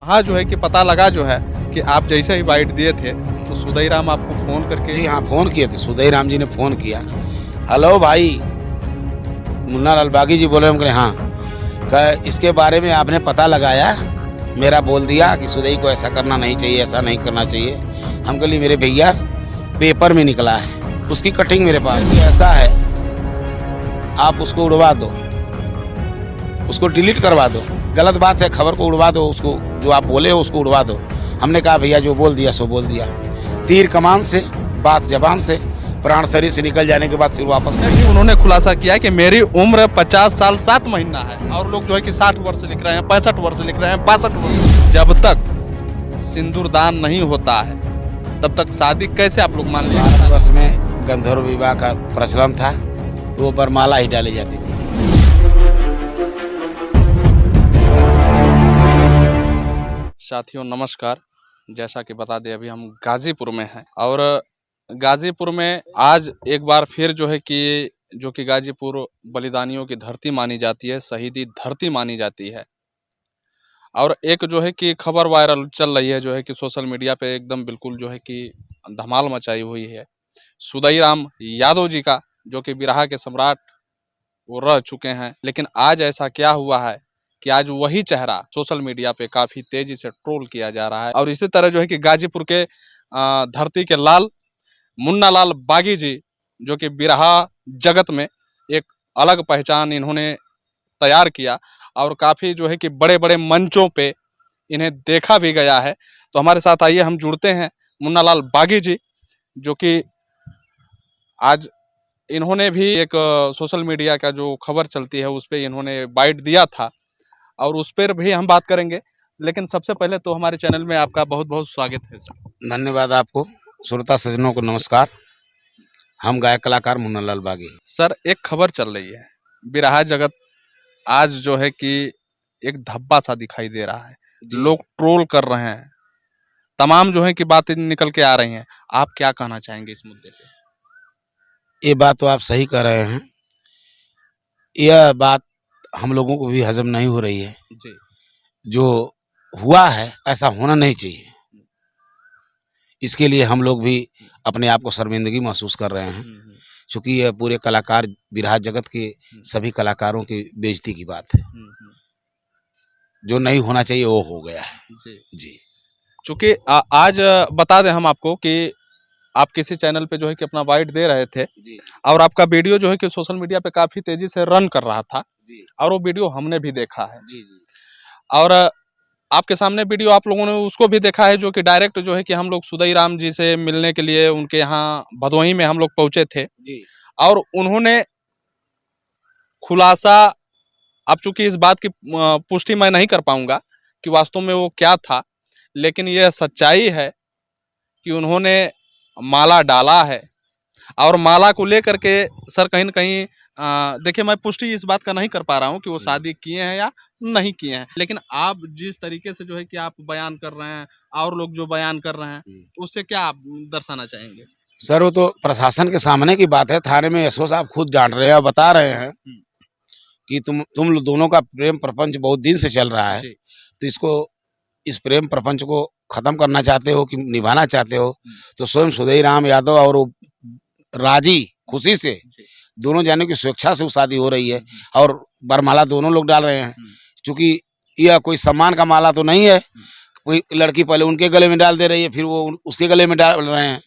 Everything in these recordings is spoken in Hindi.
हाँ, जो है कि पता लगा जो है कि आप जैसे ही बाइट दिए थे तो सुदईराम आपको फ़ोन करके जी हाँ, फ़ोन किए थे, सुदईराम जी ने फ़ोन किया। हेलो भाई, मुन्ना लाल बागी जी बोल रहे हैं? हम कहे हाँ। कहे इसके बारे में आपने पता लगाया? मेरा बोल दिया कि सुदई को ऐसा करना नहीं चाहिए, ऐसा नहीं करना चाहिए। हम कहे मेरे भैया पेपर में निकला है, उसकी कटिंग मेरे पास है। ऐसा है, आप उसको उड़वा दो, उसको डिलीट करवा दो। गलत बात है, खबर को उड़वा दो, उसको जो आप बोले हो उसको उड़वा दो। हमने कहा भैया जो बोल दिया सो बोल दिया। तीर कमान से, बात जबान से, प्राण शरीर से निकल जाने के बाद फिर वापस उन्होंने खुलासा किया कि मेरी उम्र 50 साल 7 महीना है और लोग जो है कि 60 वर्ष लिख रहे हैं, 65 वर्ष लिख रहे हैं, 62 वर्ष। जब तक सिंदूर दान नहीं होता है तब तक शादी कैसे आप लोग मान लिया? भारतवर्ष में गंधर्व विवाह का प्रचलन था, तो वो बरमाला ही डाली जाती थी। साथियों नमस्कार, जैसा कि बता दें अभी हम गाजीपुर में हैं और गाजीपुर में आज एक बार फिर जो है कि जो कि गाजीपुर बलिदानियों की धरती मानी जाती है, शहीदी धरती मानी जाती है। और एक जो है कि खबर वायरल चल रही है जो है कि सोशल मीडिया पे एकदम बिल्कुल जो है कि धमाल मचाई हुई है सुदईराम यादव जी का, जो कि बिरहा के सम्राट वो रह चुके हैं। लेकिन आज ऐसा क्या हुआ है कि आज वही चेहरा सोशल मीडिया पे काफी तेजी से ट्रोल किया जा रहा है। और इसी तरह जो है कि गाजीपुर के धरती के लाल मुन्ना लाल बागी जी, जो कि बिरहा जगत में एक अलग पहचान इन्होंने तैयार किया और काफी जो है कि बड़े बड़े मंचों पे इन्हें देखा भी गया है। तो हमारे साथ आइए हम जुड़ते हैं मुन्ना लाल बागी जी, जो कि आज इन्होंने भी एक सोशल मीडिया का जो खबर चलती है उस पर इन्होंने बाइट दिया था और उस पर भी हम बात करेंगे। लेकिन सबसे पहले तो हमारे चैनल में आपका बहुत बहुत स्वागत है सर। धन्यवाद आपको। श्रोता सज्जनों को नमस्कार। हम गायक कलाकार मुन्ना लाल बागी। सर एक खबर चल रही है, बिरहा जगत आज जो है कि एक धब्बा सा दिखाई दे रहा है, लोग ट्रोल कर रहे हैं, तमाम जो है कि बातें निकल के आ रही हैं। आप क्या कहना चाहेंगे इस मुद्दे पे? ये बात तो आप सही कह रहे हैं। यह बात हम लोगों को भी हजम नहीं हो रही है। जी। जो हुआ है ऐसा होना नहीं चाहिए। इसके लिए हम लोग भी अपने आप को शर्मिंदगी महसूस कर रहे हैं, क्योंकि यह पूरे कलाकार बिरहा जगत के सभी कलाकारों की बेइज्जती की बात है। जो नहीं होना चाहिए वो हो गया है। जी जी। चूंकि आज बता दें हम आपको कि आप किसी चैनल पे जो है कि अपना बाइट दे रहे थे जी। और आपका वीडियो जो है कि सोशल मीडिया पे काफी तेजी से रन कर रहा था जी। और वो वीडियो हमने भी देखा है। जी। जी। और आपके सामने वीडियो आप लोगों ने उसको भी देखा है, जो कि डायरेक्ट जो है कि हम लोग सुदईराम जी से मिलने के लिए उनके यहाँ भदोही में हम लोग पहुंचे थे। जी। और उन्होंने खुलासा, अब चूंकि इस बात की पुष्टि मैं नहीं कर पाऊंगा कि वास्तव में वो क्या था, लेकिन यह सच्चाई है कि उन्होंने माला डाला है। और माला को लेकर के सर कहीं न कहीं देखिए मैं पुष्टि इस बात का नहीं कर पा रहा हूँ कि वो शादी किए हैं या नहीं किए हैं, लेकिन आप जिस तरीके से जो है कि आप बयान कर रहे हैं और लोग जो बयान कर रहे हैं उससे क्या आप दर्शाना चाहेंगे? सर वो तो प्रशासन के सामने की बात है। थाने में एसओ साहब खुद डांट रहे हैं और बता रहे हैं कि तुम दोनों का प्रेम प्रपंच बहुत दिन से चल रहा है, तो इस प्रेम प्रपंच को खत्म करना चाहते हो कि निभाना चाहते हो? तो स्वयं सुदईराम यादव और राजी खुशी से दोनों जाने की स्वेच्छा से वो शादी हो रही है और बरमाला दोनों लोग डाल रहे हैं। क्योंकि यह कोई सम्मान का माला तो नहीं है, कोई लड़की पहले उनके गले में डाल दे रही है फिर वो उसके गले में डाल रहे हैं।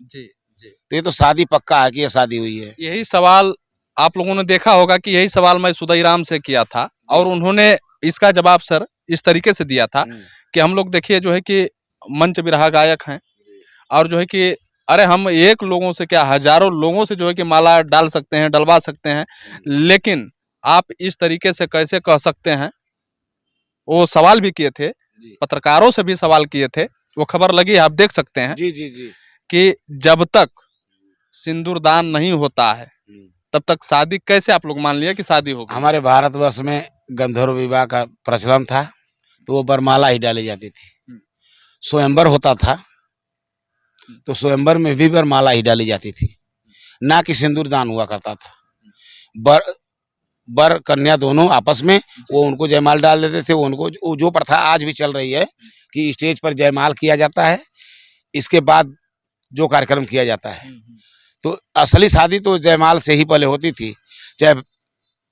तो ये तो शादी पक्का है कि यह शादी हुई है। यही सवाल आप लोगों ने देखा होगा कि यही सवाल मैं सुदईराम से किया था और उन्होंने इसका जवाब सर इस तरीके से दिया था कि हम लोग देखिए जो है कि मंच बिरहा गायक हैं और जो है कि अरे हम एक लोगों से क्या हजारों लोगों से जो है कि माला डाल सकते हैं, डलवा सकते हैं, लेकिन आप इस तरीके से कैसे कह सकते हैं? वो सवाल भी किए थे, पत्रकारों से भी सवाल किए थे, वो खबर लगी आप देख सकते हैं। जी जी जी। कि जब तक सिंदूर दान नहीं होता है तब तक शादी कैसे आप लोग मान लिया कि शादी होगी? हमारे भारतवर्ष में गंधर्व विवाह का प्रचलन था, तो वो बरमाला ही डाली जाती थी। स्वयंवर होता था तो स्वयंवर में भी बरमाला ही डाली जाती थी, ना कि सिंदूर दान हुआ करता था। वर कन्या दोनों आपस में वो उनको जयमाल डाल देते थे। वो उनको जो प्रथा आज भी चल रही है कि स्टेज पर जयमाल किया जाता है, इसके बाद जो कार्यक्रम किया जाता है। तो असली शादी तो जयमाल से ही पहले होती थी, चाहे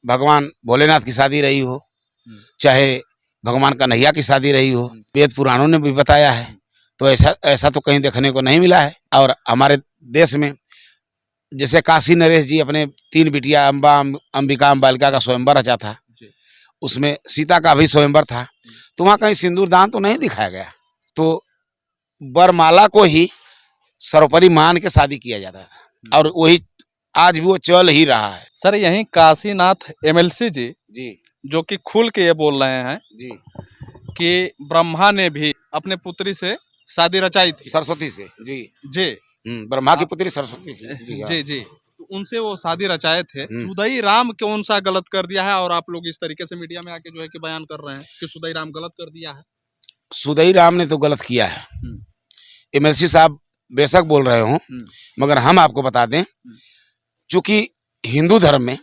भगवान भोलेनाथ की शादी रही हो, चाहे भगवान कन्हैया की शादी रही हो। वेद पुराणों ने भी बताया है। तो ऐसा तो कहीं देखने को नहीं मिला है। और हमारे देश में जैसे काशी नरेश जी अपने 3 बिटिया अंबिका अम्बालिका का स्वयंवर रचा था, उसमें सीता का भी स्वयंवर था। तो वहाँ कहीं सिंदूर दान तो नहीं दिखाया गया। तो वरमाला को ही सर्वोपरि मान के शादी किया जाता था और वही आज भी वो चल ही रहा है। सर यहीं काशीनाथ एमएलसी जी जी जो कि खुल के ये बोल रहे हैं जी कि ब्रह्मा ने भी अपने पुत्री से शादी रचाई थी, सरस्वती से। जी जी ब्रह्मा की पुत्री सरस्वती से। जी हाँ। जी जी, तो उनसे वो शादी रचाए थे। हम्म। सुदई राम कौन सा गलत कर दिया है और आप लोग इस तरीके से मीडिया में आके जो है कि बयान कर रहे हैं कि सुदई राम गलत कर दिया है? सुदई राम ने तो गलत किया है। एमएलसी साहब बेशक बोल रहे हो, मगर हम आपको बता दें, चूंकि हिंदू धर्म में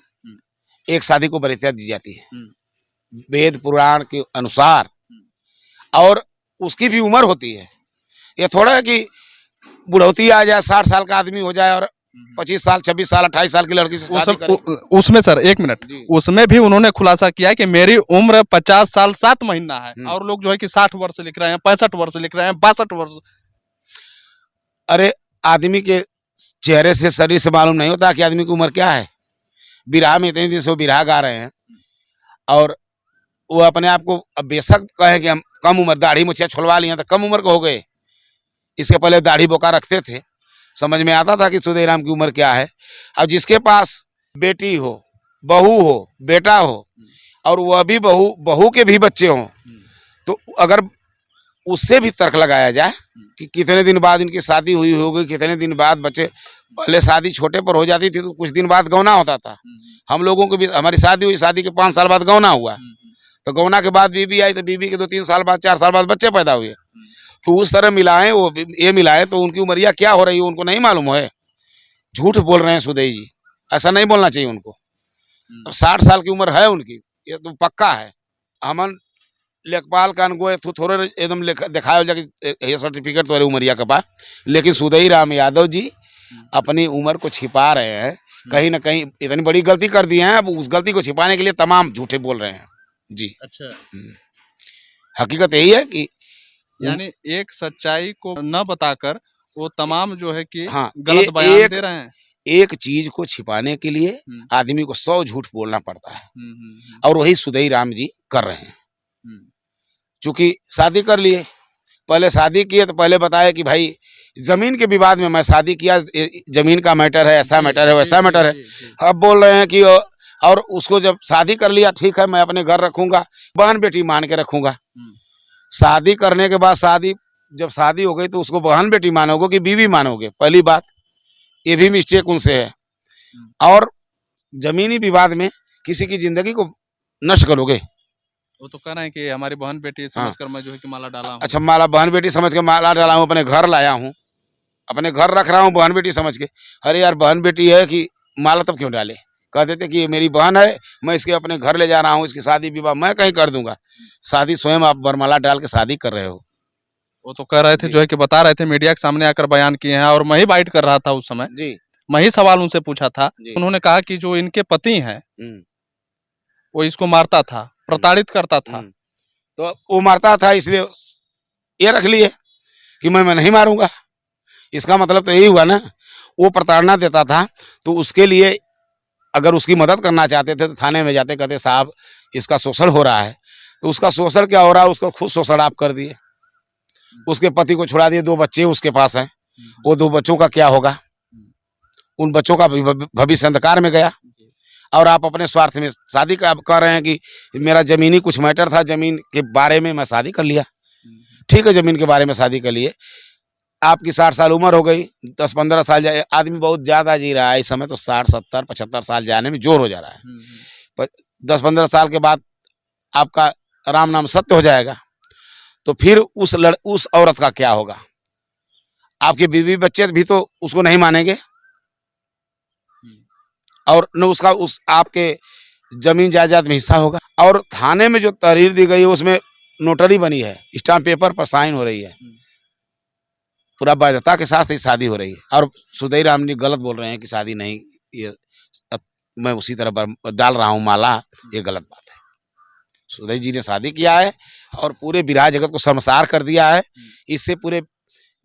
एक शादी को वरीयता दी जाती है वेद पुराण के अनुसार, और उसकी भी उम्र होती है। ये थोड़ा है कि बुढ़ौती आ जाए, 60 साल का आदमी हो जाए और 25 साल 26 साल 28 साल की लड़की से शादी करे। उसमें सर एक मिनट, उसमें भी उन्होंने खुलासा किया है कि मेरी उम्र 50 साल 7 महीना है और लोग जो है कि 60 वर्ष लिख रहे हैं, 65 वर्ष लिख रहे हैं, 62 वर्ष। अरे आदमी के चेहरे से, शरीर से मालूम नहीं होता कि आदमी की उम्र क्या है। बिरहा में इतने दिन से वो बिरहा गा रहे हैं और वो अपने आप को बेशक कहे कि हम कम उम्र, दाढ़ी मुछिया छुड़वा लिए तो कम उम्र के हो गए। इसके पहले दाढ़ी बोका रखते थे, समझ में आता था कि सुदई राम की उम्र क्या है। अब जिसके पास बेटी हो, बहू हो, बेटा हो और वह भी बहू के भी बच्चे हों, तो अगर उससे भी तर्क लगाया जाए कि कितने दिन बाद इनकी शादी हुई होगी, कितने दिन बाद बच्चे, पहले शादी छोटे पर हो जाती थी तो कुछ दिन बाद गौना होता था। हम लोगों की भी, हमारी शादी हुई, शादी के 5 साल बाद गौना हुआ, तो गौना के बाद बीबी आई, तो बीबी के 2-3 साल बाद 4 साल बाद बच्चे पैदा हुए। तो उस तरह मिलाएं, वो ये मिलाएं तो उनकी उम्रिया क्या हो रही है उनको नहीं मालूम है। झूठ बोल रहे हैं सुदई जी, ऐसा नहीं बोलना चाहिए उनको। अब 60 साल की उम्र है उनकी, ये तो पक्का है। हमन लेखपाल का अनगो थोड़े एकदम दिखाया जाके ये सर्टिफिकेट तो उमरिया के पास, लेकिन सुदई राम यादव जी अपनी उम्र को छिपा रहे हैं। कहीं ना कहीं इतनी बड़ी गलती कर दी है, अब उस गलती को छिपाने के लिए तमाम झूठे बोल रहे हैं जी। अच्छा, हकीकत यही है कि यानी एक सच्चाई को न बताकर वो तमाम जो है कि हाँ, गलत बयान दे रहे हैं। एक चीज को छिपाने के लिए आदमी को 100 झूठ बोलना पड़ता है और वही सुदई राम जी कर रहे हैं। चूंकि शादी कर लिए, पहले शादी किए तो पहले बताया कि भाई जमीन के विवाद में मैं शादी किया, जमीन का मैटर है, ऐसा मैटर है, वैसा मैटर है। अब बोल रहे हैं कि और उसको जब शादी कर लिया, ठीक है मैं अपने घर रखूंगा, बहन बेटी मान के रखूंगा। शादी करने के बाद जब शादी हो गई तो उसको बहन बेटी मानोगे कि बीवी मानोगे? पहली बात ये भी मिस्टेक उनसे है। और जमीनी विवाद में किसी की जिंदगी को नष्ट करोगे। वो तो कह रहे हैं कि हमारी बहन बेटी समझकर मैं जो है कि माला डाला हूं। अच्छा, माला बहन बेटी समझ के माला डाला हूँ, अपने घर लाया हूँ, अपने घर रख रहा हूँ बहन बेटी समझ के। अरे यार बहन बेटी है कि माला तब क्यों डाले? कह देते कि ये मेरी बहन है, मैं इसके अपने घर ले जा रहा हूँ, इसकी शादी विवाह मैं कहीं कर दूंगा। शादी स्वयं आप वरमाला डाल के शादी कर रहे हो। वो तो कह रहे थे जो है कि बता रहे थे, मीडिया के सामने आकर बयान किए हैं। और मैं ही बाइट कर रहा था उस समय जी, मैं ही सवाल उनसे पूछा था। उन्होंने कहा कि जो इनके पति हैं वो इसको मारता था, प्रताड़ित करता था। तो वो मारता था इसलिए ये रख लिए कि मैं नहीं मारूंगा। इसका मतलब तो यही हुआ ना, वो प्रताड़ना देता था। तो उसके लिए अगर उसकी मदद करना चाहते थे तो थाने में जाते, कहते साहब इसका शोषण हो रहा है। तो उसका शोषण क्या हो रहा है, उसका खुद शोषण आप कर दिए। उसके पति को छुड़ा दिए, 2 बच्चे उसके पास हैं, वो 2 बच्चों का क्या होगा? उन बच्चों का भविष्य अंधकार में गया। और आप अपने स्वार्थ में शादी का कह रहे हैं कि मेरा जमीनी कुछ मैटर था, जमीन के बारे में मैं शादी कर लिया। ठीक है, जमीन के बारे में शादी कर लिए, आपकी 60 साल उम्र हो गई, 10-15 साल जाए, आदमी बहुत ज्यादा जी रहा है इस समय तो 60, 70, 75 साल जाने में जोर हो जा रहा है। 10-15 साल के बाद आपका राम नाम सत्य हो जाएगा, तो फिर उस औरत का क्या होगा? आपके बीवी बच्चे भी तो उसको नहीं मानेंगे और न उसका आपके जमीन जायदाद में हिस्सा होगा। और थाने में जो तहरीर दी गई है उसमें नोटरी बनी है, स्टाम्प पेपर पर साइन हो रही है, पूरा बाध्यता के साथ ही शादी हो रही है। और सुदई राम जी गलत बोल रहे हैं कि शादी नहीं, ये मैं उसी तरह डाल रहा हूँ माला, ये गलत बात है। सुदई जी ने शादी किया है और पूरे बिरहा जगत को शर्मसार कर दिया है। इससे पूरे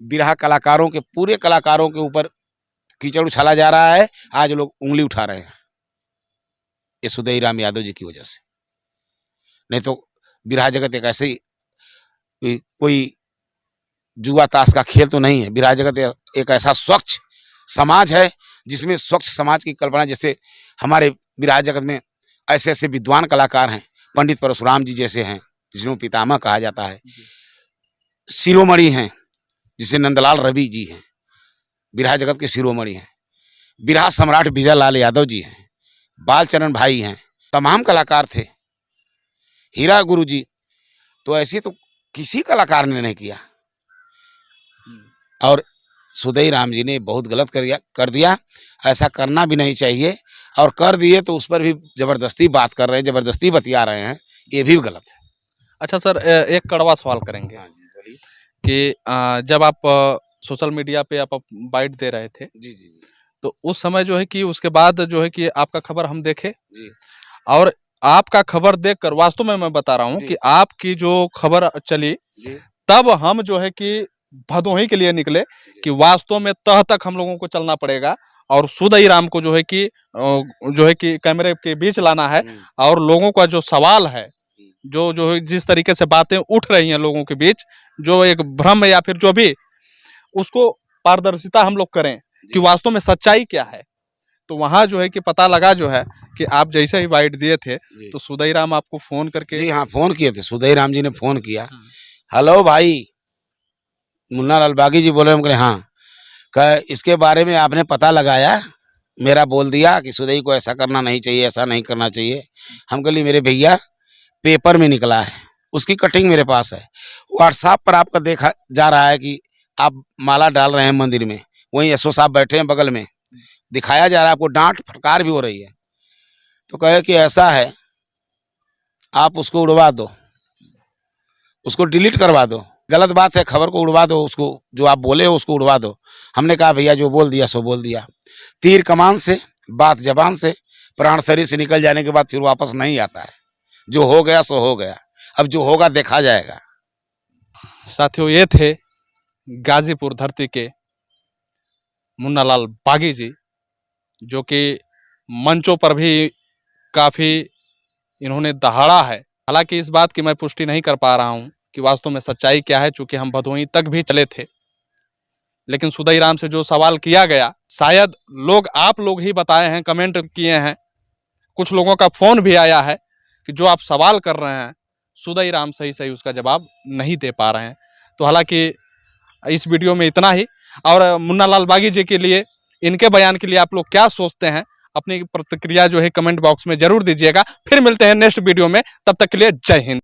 बिरहा कलाकारों के, पूरे कलाकारों के ऊपर कीचड़ उछाला जा रहा है। आज लोग उंगली उठा रहे हैं ये सुदई राम यादव जी की वजह से। नहीं तो बिरहा जगत एक ऐसे ही कोई जुआ ताश का खेल तो नहीं है। बिरहा जगत एक ऐसा स्वच्छ समाज है जिसमें स्वच्छ समाज की कल्पना, जैसे हमारे बिरहा जगत में ऐसे ऐसे विद्वान कलाकार हैं, पंडित परशुराम जी जैसे हैं जिन्हों पितामह कहा जाता है, शिरोमणि हैं जिसे नंदलाल रवि जी हैं, बिरहा जगत के शिरोमणि हैं, बिरहा सम्राट विजय लाल यादव जी हैं, बालचरण भाई हैं, तमाम कलाकार थे, हीरा गुरु जी। तो ऐसी तो किसी कलाकार ने नहीं किया। और सुदई राम जी ने बहुत गलत कर दिया। ऐसा करना भी नहीं चाहिए, और कर दिए तो उस पर भी जबरदस्ती बात कर रहे हैं, जबरदस्ती बतिया रहे हैं, ये भी गलत है। अच्छा सर, एक कड़वा सवाल करेंगे कि जब आप सोशल मीडिया पे आप बाइट दे रहे थे, जी जी, तो उस समय जो है कि उसके बाद जो है कि आपका खबर हम देखे जी, और आपका खबर देखकर वास्तव में मैं बता रहा हूँ कि आपकी जो खबर चली, तब हम जो है कि भदोही के लिए निकले कि वास्तव में तह तक हम लोगों को चलना पड़ेगा और सुदई राम को जो है कि कैमरे के बीच लाना है। और लोगों का जो सवाल है, जो जिस तरीके से बातें उठ रही हैं लोगों के बीच, जो एक भ्रम या फिर जो भी, उसको पारदर्शिता हम लोग करें कि वास्तव में सच्चाई क्या है। तो वहां जो है कि पता लगा जो है कि आप जैसे ही बाइट दिए थे तो सुदई राम आपको फोन करके, जी हाँ, फोन किए थे, सुदई राम जी ने फोन किया। हेलो भाई, मुन्ना लाल बागी जी बोले। हम कहे हाँ। कहे इसके बारे में आपने पता लगाया, मेरा बोल दिया कि सुदई को ऐसा करना नहीं चाहिए, ऐसा नहीं करना चाहिए। हम कह ली मेरे भैया पेपर में निकला है, उसकी कटिंग मेरे पास है, व्हाट्सएप पर आपका देखा जा रहा है कि आप माला डाल रहे हैं मंदिर में, वहीं एसओ साहब बैठे हैं बगल में, दिखाया जा रहा है, आपको डांट फटकार भी हो रही है। तो कहे कि ऐसा है, आप उसको उड़वा दो, उसको डिलीट करवा दो, गलत बात है, खबर को उड़वा दो, उसको जो आप बोले हो उसको उड़वा दो। हमने कहा भैया जो बोल दिया सो बोल दिया। तीर कमान से, बात जबान से, प्राण शरीर से निकल जाने के बाद फिर वापस नहीं आता है। जो हो गया सो हो गया, अब जो होगा देखा जाएगा। साथियों, ये थे गाजीपुर धरती के मुन्ना लाल बागी जी, जो कि मंचों पर भी काफी इन्होंने दहाड़ा है। हालांकि इस बात की मैं पुष्टि नहीं कर पा रहा हूं कि वास्तव में सच्चाई क्या है, चूंकि हम भदोही तक भी चले थे। लेकिन सुदई राम से जो सवाल किया गया, शायद आप लोग ही बताए हैं, कमेंट किए हैं, कुछ लोगों का फोन भी आया है कि जो आप सवाल कर रहे हैं सुदई राम सही उसका जवाब नहीं दे पा रहे हैं। तो हालांकि इस वीडियो में इतना ही। और मुन्ना लाल बागी जी के लिए, इनके बयान के लिए आप लोग क्या सोचते हैं, अपनी प्रतिक्रिया जो है कमेंट बॉक्स में जरूर दीजिएगा। फिर मिलते हैं नेक्स्ट वीडियो में, तब तक के लिए जय हिंद।